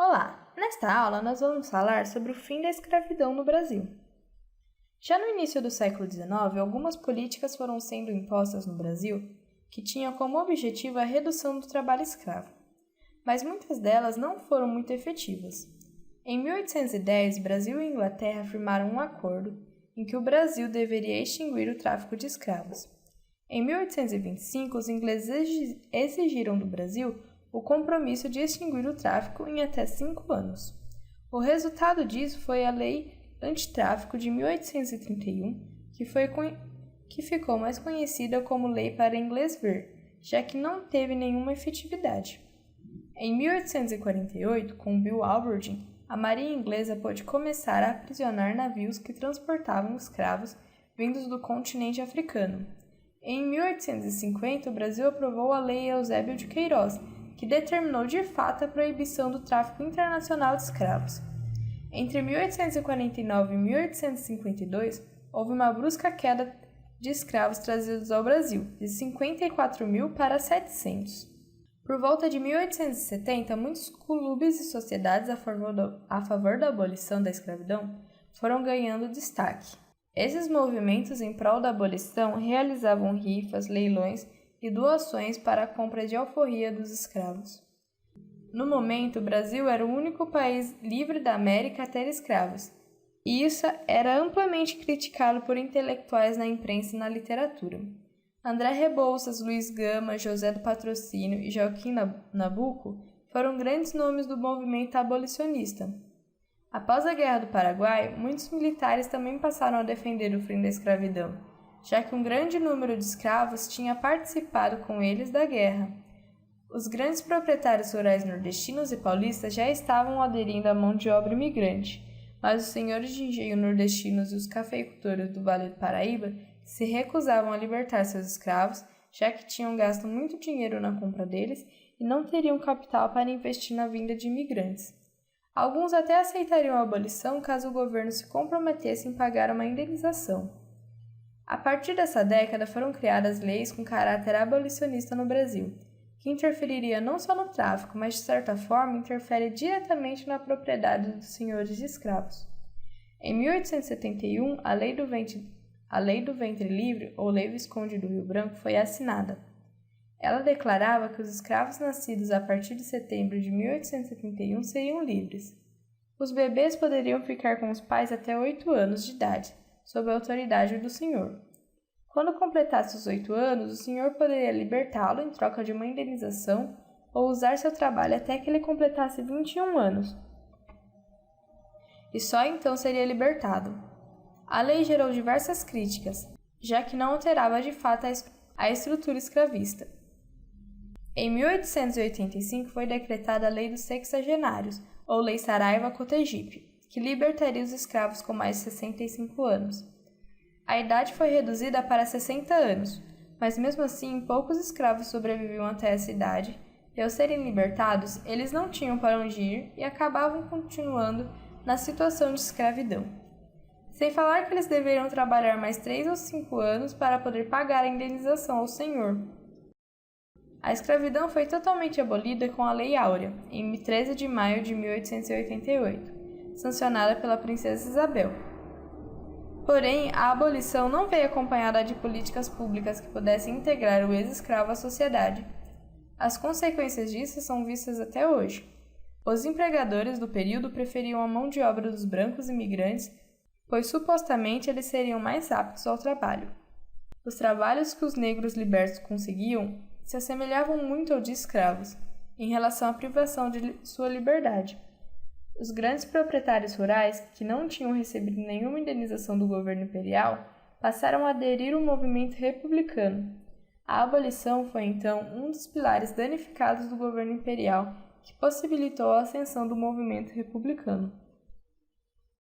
Olá! Nesta aula nós vamos falar sobre o fim da escravidão no Brasil. Já no início do século XIX, algumas políticas foram sendo impostas no Brasil que tinham como objetivo a redução do trabalho escravo, mas muitas delas não foram muito efetivas. Em 1810, Brasil e Inglaterra firmaram um acordo em que o Brasil deveria extinguir o tráfico de escravos. Em 1825, os ingleses exigiram do Brasil o compromisso de extinguir o tráfico em até 5 anos. O resultado disso foi a Lei Antitráfico de 1831, que ficou mais conhecida como Lei para Inglês Ver, já que não teve nenhuma efetividade. Em 1848, com Bill Aberdeen, a Marinha Inglesa pôde começar a aprisionar navios que transportavam escravos vindos do continente africano. Em 1850, o Brasil aprovou a Lei Eusébio de Queiroz, que determinou de fato a proibição do tráfico internacional de escravos. Entre 1849 e 1852, houve uma brusca queda de escravos trazidos ao Brasil, de 54 mil para 700. Por volta de 1870, muitos clubes e sociedades a favor da abolição da escravidão foram ganhando destaque. Esses movimentos em prol da abolição realizavam rifas, leilões e doações para a compra de alforria dos escravos. No momento, o Brasil era o único país livre da América a ter escravos, e isso era amplamente criticado por intelectuais na imprensa e na literatura. André Rebouças, Luiz Gama, José do Patrocínio e Joaquim Nabuco foram grandes nomes do movimento abolicionista. Após a Guerra do Paraguai, muitos militares também passaram a defender o fim da escravidão, já que um grande número de escravos tinha participado com eles da guerra. Os grandes proprietários rurais nordestinos e paulistas já estavam aderindo à mão de obra imigrante, mas os senhores de engenho nordestinos e os cafeicultores do Vale do Paraíba se recusavam a libertar seus escravos, já que tinham gasto muito dinheiro na compra deles e não teriam capital para investir na vinda de imigrantes. Alguns até aceitariam a abolição caso o governo se comprometesse em pagar uma indenização. A partir dessa década foram criadas leis com caráter abolicionista no Brasil, que interferiria não só no tráfico, mas de certa forma interfere diretamente na propriedade dos senhores de escravos. Em 1871, a Lei do Ventre Livre, ou Lei Visconde do Rio Branco, foi assinada. Ela declarava que os escravos nascidos a partir de setembro de 1871 seriam livres. Os bebês poderiam ficar com os pais até 8 anos de idade, sob a autoridade do senhor. Quando completasse os 8 anos, o senhor poderia libertá-lo em troca de uma indenização ou usar seu trabalho até que ele completasse 21 anos. E só então seria libertado. A lei gerou diversas críticas, já que não alterava de fato a estrutura escravista. Em 1885 foi decretada a Lei dos Sexagenários, ou Lei Saraiva-Cotegipe, que libertaria os escravos com mais de 65 anos. A idade foi reduzida para 60 anos, mas mesmo assim poucos escravos sobreviviam até essa idade, e ao serem libertados, eles não tinham para onde ir e acabavam continuando na situação de escravidão. Sem falar que eles deveriam trabalhar mais 3 ou 5 anos para poder pagar a indenização ao senhor. A escravidão foi totalmente abolida com a Lei Áurea, em 13 de maio de 1888, sancionada pela Princesa Isabel. Porém, a abolição não veio acompanhada de políticas públicas que pudessem integrar o ex-escravo à sociedade. As consequências disso são vistas até hoje. Os empregadores do período preferiam a mão de obra dos brancos imigrantes, pois supostamente eles seriam mais aptos ao trabalho. Os trabalhos que os negros libertos conseguiam se assemelhavam muito ao de escravos, em relação à privação de sua liberdade. Os grandes proprietários rurais, que não tinham recebido nenhuma indenização do governo imperial, passaram a aderir ao movimento republicano. A abolição foi, então, um dos pilares danificados do governo imperial que possibilitou a ascensão do movimento republicano.